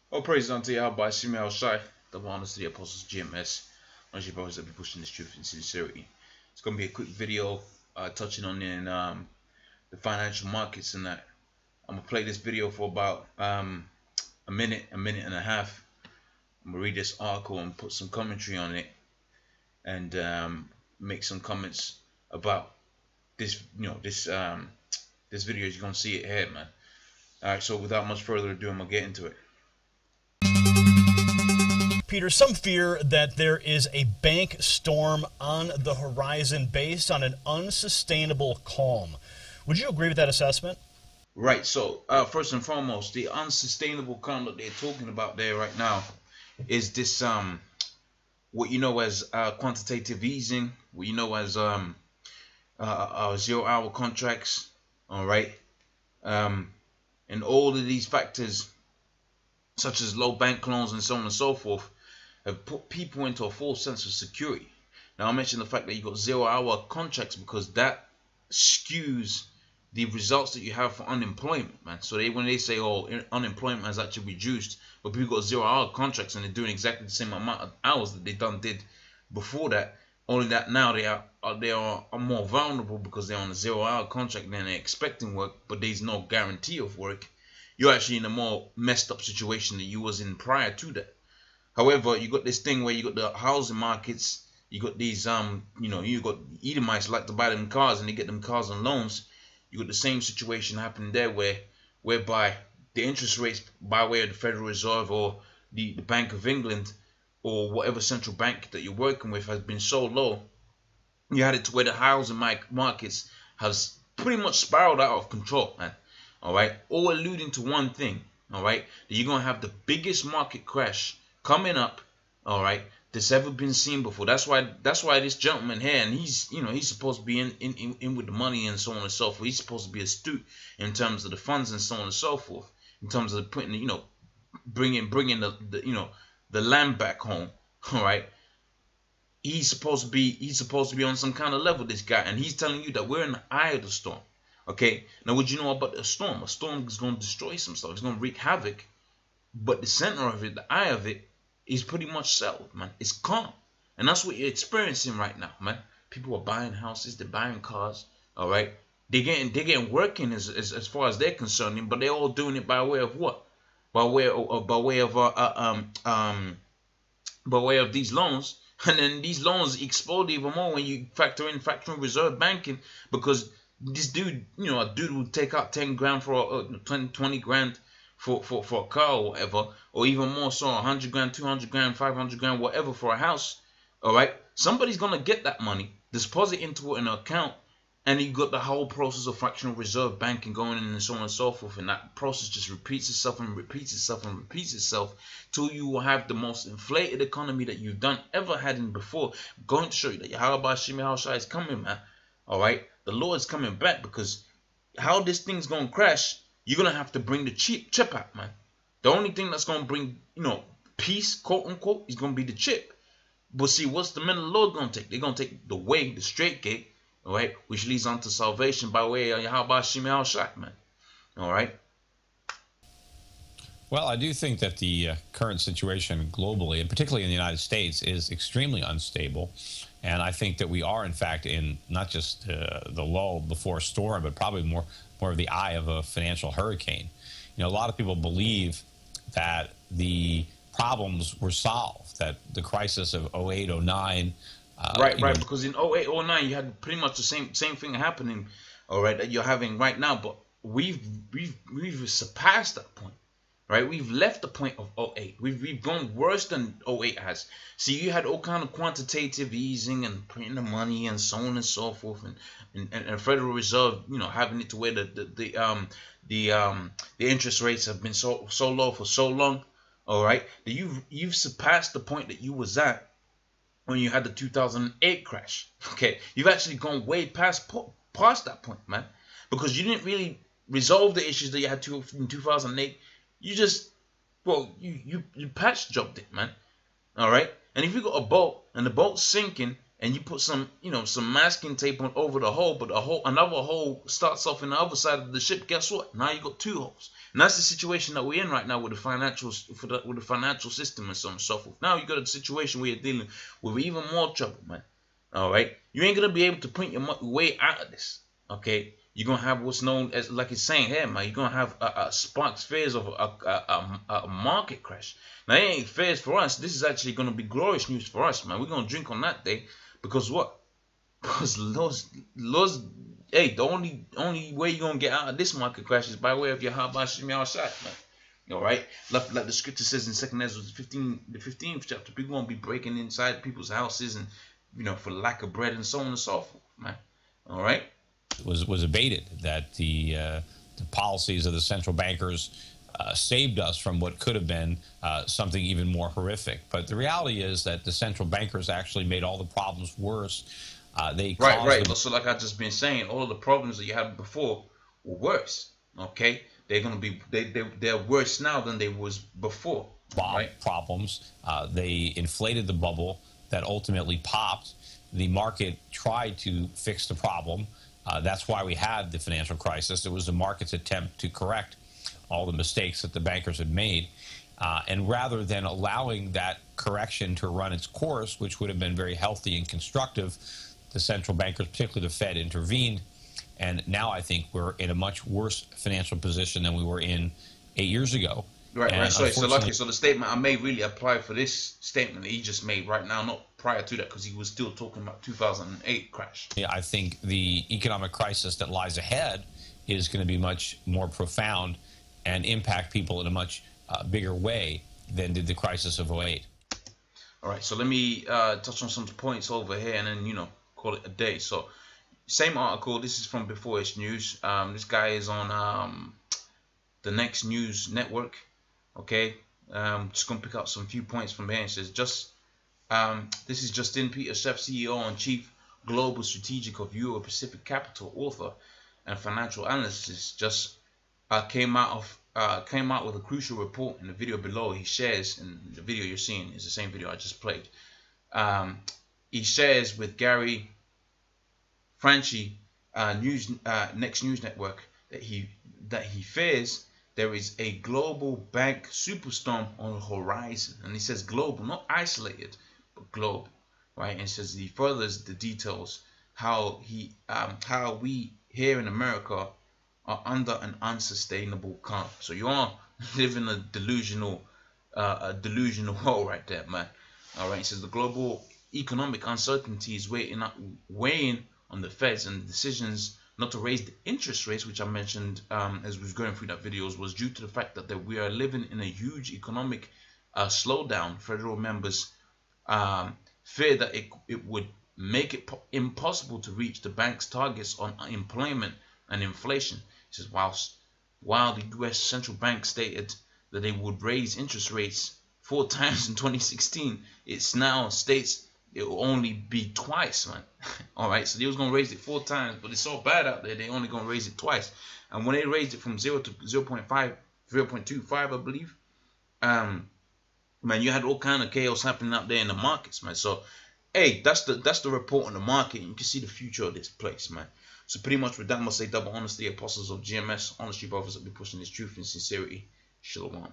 All praise unto Yahweh Shimei Shai, the honors to the apostles GMS. As your brothers that be pushing this truth in sincerity. It's gonna be a quick video touching on the financial markets and that. I'm gonna play this video for about a minute and a half. I'm gonna read this article and put some commentary on it and make some comments about this, this video. You're gonna see it here, man. All right, so without much further ado, I'm gonna get into it. Peter, some fear that there is a bank storm on the horizon based on an unsustainable calm. Would you agree with that assessment? Right, so first and foremost, the unsustainable calm that they're talking about there right now is this what you know as quantitative easing, what you know as 0-hour contracts, all right, and all of these factors such as low bank loans and so on and so forth have put people into a false sense of security. Now I mentioned the fact that you got 0-hour contracts because that skews the results that you have for unemployment, man. So when they say, oh, unemployment has actually reduced, but people got 0-hour contracts and they're doing exactly the same amount of hours that they did before that. Only that now they are more vulnerable because they're on a 0-hour contract and they're expecting work, but there's no guarantee of work. You're actually in a more messed up situation than you was in prior to that. However, you got this thing where you got the housing markets, you got these you got Edomites like to buy them cars and they get them cars on loans. You got the same situation happening there whereby the interest rates by way of the Federal Reserve or the Bank of England or whatever central bank that you're working with has been so low. You had it to where the housing markets has pretty much spiraled out of control, man. All right, all alluding to one thing. All right, that you're gonna have the biggest market crash coming up. All right, that's ever been seen before. That's why this gentleman here, and he's he's supposed to be in with the money and so on and so forth. He's supposed to be astute in terms of the funds and so on and so forth. In terms of putting bringing the land back home. All right. He's supposed to be on some kind of level, this guy, and he's telling you that we're in the eye of the storm. Okay, now what you know about a storm? A storm is going to destroy some stuff. It's going to wreak havoc, but the center of it, the eye of it, is pretty much settled, man. It's calm, and that's what you're experiencing right now, man. People are buying houses, they're buying cars. All right, they're getting working as far as they're concerned, but they're all doing it by way of what? By way of these loans. And then these loans explode even more when you factor in fractional reserve banking, because this dude, a dude will take out 10 grand for 20 grand for a car or whatever, or even more so 100 grand, 200 grand, 500 grand, whatever for a house. All right, somebody's gonna get that money, deposit into an account, and you got the whole process of fractional reserve banking going in and so on and so forth, and that process just repeats itself and repeats itself and repeats itself till you will have the most inflated economy that you've ever had in before. I'm going to show you that Yahweh Shimei Shai is coming, man. All right, the Lord is coming back, because how this thing's gonna crash, you're gonna have to bring the chip out, man. The only thing that's gonna bring peace, quote unquote, is gonna be the chip. But see, what's the men of the Lord gonna take? They're gonna take the way, the straight gate. All right, which leads on to salvation by way of Yahweh Shimei Shai, man. All right. Well, I do think that the current situation globally, and particularly in the United States, is extremely unstable. And I think that we are, in fact, in not just the lull before a storm, but probably more of the eye of a financial hurricane. A lot of people believe that the problems were solved, that the crisis of 08, 09, right, because in 08, 09, you had pretty much the same thing happening, all right, that you're having right now. But we've surpassed that point, right? We've left the point of 08. We've gone worse than 08 has. See, you had all kind of quantitative easing and printing the money and so on and so forth, and Federal Reserve, having it to where the interest rates have been so low for so long, all right, that you've surpassed the point that you was at when you had the 2008 crash. Okay, you've actually gone way past that point, man, because you didn't really resolve the issues that you had in 2008. You just, you patch jobbed it, man. All right, and if you got a boat and the boat's sinking and you put some masking tape over the hole, but another hole starts off in the other side of the ship, guess what? Now you got two holes. And that's the situation that we're in right now with the financial system and so on and so forth. Now you got a situation where you're dealing with even more trouble, man. All right, you ain't gonna be able to print your way out of this. Okay, you're gonna have what's known as, like it's saying here, man. You're gonna have a sparks fears of a market crash. Now it ain't fears for us. This is actually gonna be glorious news for us, man. We're gonna drink on that day because what? Because laws. Hey, the only way you're gonna get out of this market crash is by way of your habashim outside, man. All right, like the scripture says in 2 Ezra, the 15th chapter, people won't be breaking inside people's houses and, you know, for lack of bread and so on and so forth, man. All right, was abated, that the policies of the central bankers saved us from what could have been something even more horrific. But the reality is that the central bankers actually made all the problems worse. Right. So like I just been saying, all of the problems that you had before were worse. Okay, they're gonna be they're worse now than they was before. Right? Problems. They inflated the bubble that ultimately popped. The market tried to fix the problem. That's why we had the financial crisis. It was the market's attempt to correct all the mistakes that the bankers had made. And rather than allowing that correction to run its course, which would have been very healthy and constructive, the central bankers, particularly the Fed, intervened. And now I think we're in a much worse financial position than we were in 8 years ago. Right. So the statement I made really applied for this statement that he just made right now, not prior to that, because he was still talking about 2008 crash. Yeah, I think the economic crisis that lies ahead is going to be much more profound and impact people in a much bigger way than did the crisis of 08. All right, so let me touch on some points over here and then, you know, call it a day. So same article, this is from Before It's News. This guy is on the Next News Network. Okay, just gonna pick up some few points from here. It says this is Justin Peterchef, CEO and Chief Global Strategic of Euro Pacific Capital, author and financial analyst. Just came out with a crucial report. In the video below, he shares, and the video you're seeing is the same video I just played. He shares with Gary Franchi, Next News Network, that he fears there is a global bank superstorm on the horizon. And he says global, not isolated, but global, right? And he says he furthers the details how we here in America are under an unsustainable calm. So you are living a delusional world right there, man. All right. He says the global economic uncertainty is weighing on the Feds, and the decisions not to raise the interest rates, which I mentioned as we was going through that videos, was due to the fact that we are living in a huge economic slowdown. Federal members fear that it would make it impossible to reach the bank's targets on employment and inflation. He says while the U.S. Central Bank stated that they would raise interest rates 4 times in 2016, it now states it will only be twice, man. All right, so they was gonna raise it 4 times, but it's so bad out there, they only gonna raise it twice. And when they raised it from 0 to 0.5, 0.25, I believe, man, you had all kind of chaos happening out there in the markets, man. So, hey, that's the report on the market, and you can see the future of this place, man. So pretty much with that, I must say double honesty, apostles of GMS, honesty brothers that be pushing this truth and sincerity. Shalom.